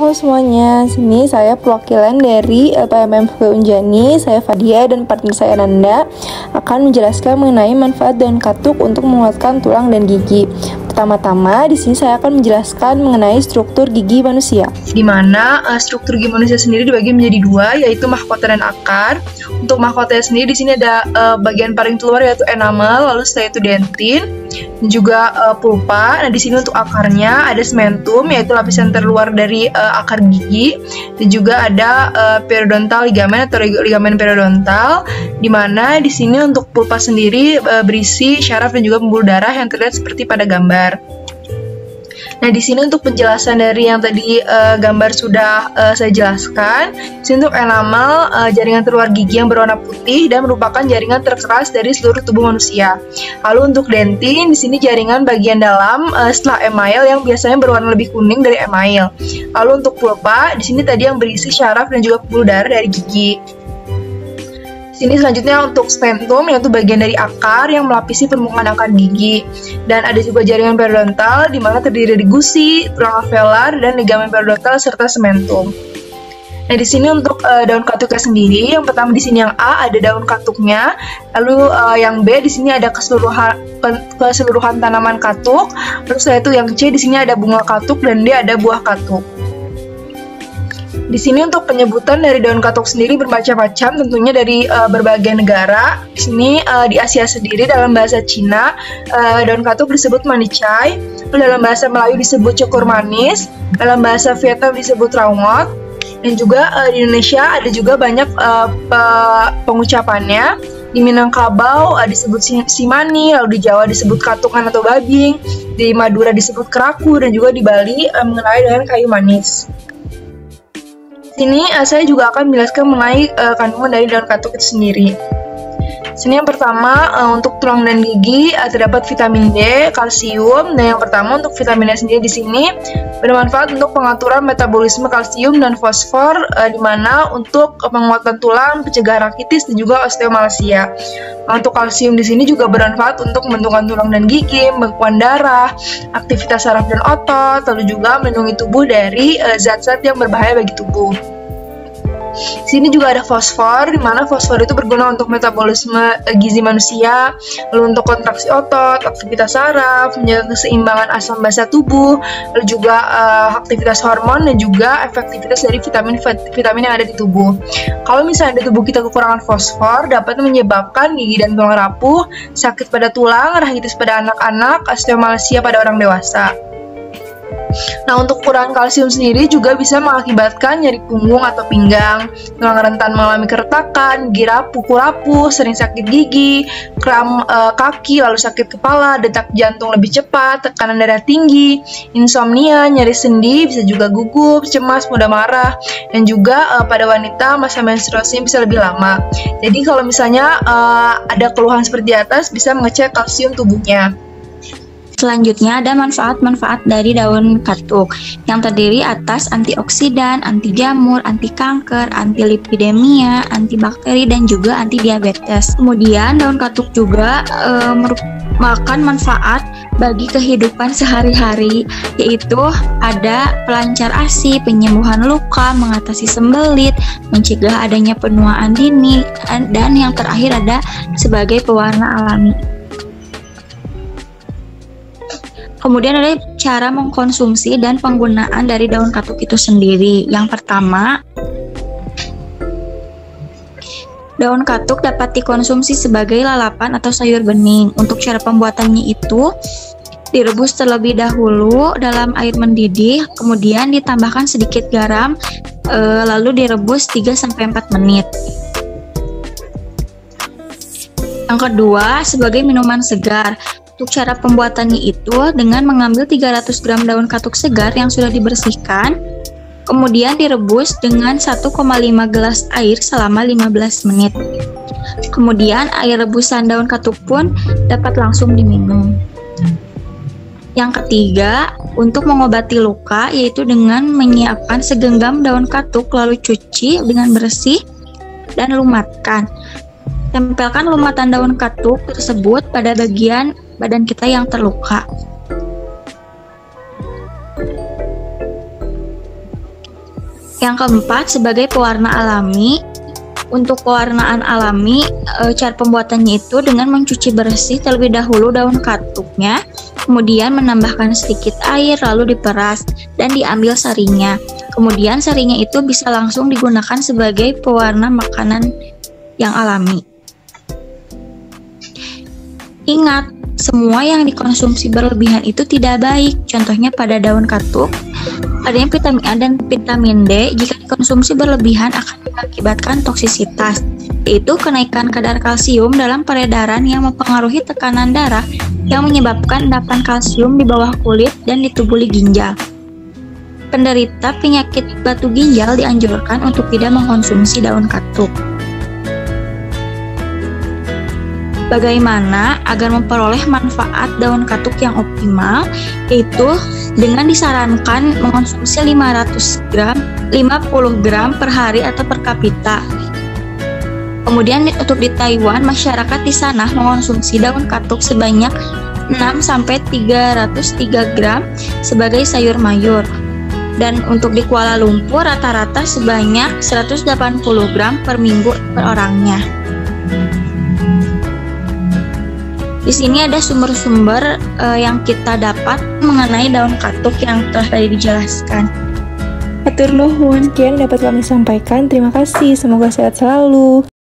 Halo semuanya, sini saya perwakilan dari LPMM Unjani, saya Fadia dan partner saya Nanda akan menjelaskan mengenai manfaat daun katuk untuk menguatkan tulang dan gigi. Pertama-tama, di sini saya akan menjelaskan mengenai struktur gigi manusia. Di mana struktur gigi manusia sendiri dibagi menjadi dua, yaitu mahkota dan akar. Untuk mahkotanya sendiri di sini ada bagian paling keluar yaitu enamel, lalu setelah itu dentin, dan juga pulpa. Nah, di sini untuk akarnya ada cementum, yaitu lapisan terluar dari akar gigi, dan juga ada periodontal ligamen atau ligamen periodontal, di mana di sini untuk pulpa sendiri berisi syaraf dan juga pembuluh darah yang terlihat seperti pada gambar. Nah, di sini untuk penjelasan dari yang tadi gambar sudah saya jelaskan. Di sini untuk enamel, jaringan terluar gigi yang berwarna putih dan merupakan jaringan terkeras dari seluruh tubuh manusia. Lalu untuk dentin, di sini jaringan bagian dalam setelah email yang biasanya berwarna lebih kuning dari email. Lalu untuk pulpa, di sini tadi yang berisi syaraf dan juga pembuluh darah dari gigi. Sini selanjutnya untuk cementum, yaitu bagian dari akar yang melapisi permukaan akar gigi. Dan ada juga jaringan periodontal di mana terdiri dari gusi, tulang alveolar, dan ligamen periodontal serta cementum. Nah, di sini untuk daun katuknya sendiri, yang pertama di sini yang A ada daun katuknya, lalu yang B di sini ada keseluruhan tanaman katuk, terus setelah itu yang C di sini ada bunga katuk dan D ada buah katuk. Di sini untuk penyebutan dari daun katuk sendiri bermacam-macam, tentunya dari berbagai negara. Di sini di Asia sendiri dalam bahasa Cina daun katuk disebut manicai, dalam bahasa Melayu disebut cukur manis, dalam bahasa Vietnam disebut raungot, dan juga di Indonesia ada juga banyak pengucapannya. Di Minangkabau disebut simani, lalu di Jawa disebut katungan atau babing, di Madura disebut keraku, dan juga di Bali mengenai dengan kayu manis. Sini saya juga akan menjelaskan mengenai kandungan dari daun katuk itu sendiri. Sini yang pertama untuk tulang dan gigi terdapat vitamin D, kalsium, dan yang pertama untuk vitamin D sendiri di sini bermanfaat untuk pengaturan metabolisme kalsium dan fosfor, di mana untuk penguatan tulang, pencegah rakitis dan juga osteomalacia. Untuk kalsium di sini juga bermanfaat untuk pembentukan tulang dan gigi, pembekuan darah, aktivitas saraf dan otot, lalu juga melindungi tubuh dari zat-zat yang berbahaya bagi tubuh. Sini juga ada fosfor, di mana fosfor itu berguna untuk metabolisme gizi manusia, lalu untuk kontraksi otot, aktivitas saraf, menjaga keseimbangan asam basa tubuh, lalu juga aktivitas hormon dan juga efektivitas dari vitamin yang ada di tubuh. Kalau misalnya di tubuh kita kekurangan fosfor, dapat menyebabkan gigi dan tulang rapuh, sakit pada tulang, rakitis pada anak-anak, osteomalacia pada orang dewasa. Nah, untuk kekurangan kalsium sendiri juga bisa mengakibatkan nyeri punggung atau pinggang, tulang rentan mengalami keretakan, gigi rapuh, sering sakit gigi, kram kaki, lalu sakit kepala, detak jantung lebih cepat, tekanan darah tinggi, insomnia, nyeri sendi, bisa juga gugup, cemas, mudah marah, dan juga pada wanita masa menstruasinya bisa lebih lama. Jadi kalau misalnya ada keluhan seperti di atas, bisa mengecek kalsium tubuhnya. Selanjutnya ada manfaat-manfaat dari daun katuk yang terdiri atas antioksidan, anti jamur, anti kanker, anti lipidemia, antibakteri, dan juga anti diabetes. Kemudian daun katuk juga merupakan manfaat bagi kehidupan sehari-hari, yaitu ada pelancar ASI, penyembuhan luka, mengatasi sembelit, mencegah adanya penuaan dini, dan yang terakhir ada sebagai pewarna alami. Kemudian ada cara mengkonsumsi dan penggunaan dari daun katuk itu sendiri. Yang pertama, daun katuk dapat dikonsumsi sebagai lalapan atau sayur bening. Untuk cara pembuatannya itu, direbus terlebih dahulu dalam air mendidih, kemudian ditambahkan sedikit garam, lalu direbus 3-4 menit. Yang kedua, sebagai minuman segar. Untuk cara pembuatannya itu dengan mengambil 300 gram daun katuk segar yang sudah dibersihkan, kemudian direbus dengan 1,5 gelas air selama 15 menit. Kemudian air rebusan daun katuk pun dapat langsung diminum. Yang ketiga, untuk mengobati luka, yaitu dengan menyiapkan segenggam daun katuk lalu cuci dengan bersih dan lumatkan. Tempelkan lumatan daun katuk tersebut pada bagian badan kita yang terluka. Yang keempat, sebagai pewarna alami. Untuk pewarnaan alami, cara pembuatannya itu dengan mencuci bersih terlebih dahulu daun katuknya, kemudian menambahkan sedikit air, lalu diperas dan diambil sarinya. Kemudian sarinya itu bisa langsung digunakan sebagai pewarna makanan yang alami. Ingat, semua yang dikonsumsi berlebihan itu tidak baik. Contohnya pada daun katuk, adanya vitamin A dan vitamin D jika dikonsumsi berlebihan akan mengakibatkan toksisitas, yaitu kenaikan kadar kalsium dalam peredaran yang mempengaruhi tekanan darah yang menyebabkan endapan kalsium di bawah kulit dan di tubuli ginjal. Penderita penyakit batu ginjal dianjurkan untuk tidak mengkonsumsi daun katuk. Bagaimana agar memperoleh manfaat daun katuk yang optimal, yaitu dengan disarankan mengonsumsi 50 gram per hari atau per kapita. Kemudian untuk di Taiwan, masyarakat di sana mengonsumsi daun katuk sebanyak 6-303 gram sebagai sayur mayur. Dan untuk di Kuala Lumpur rata-rata sebanyak 180 gram per minggu per orangnya. Di sini ada sumber-sumber yang kita dapat mengenai daun katuk yang telah tadi dijelaskan. Hatur nuhun, sekian dapat kami sampaikan. Terima kasih, semoga sehat selalu.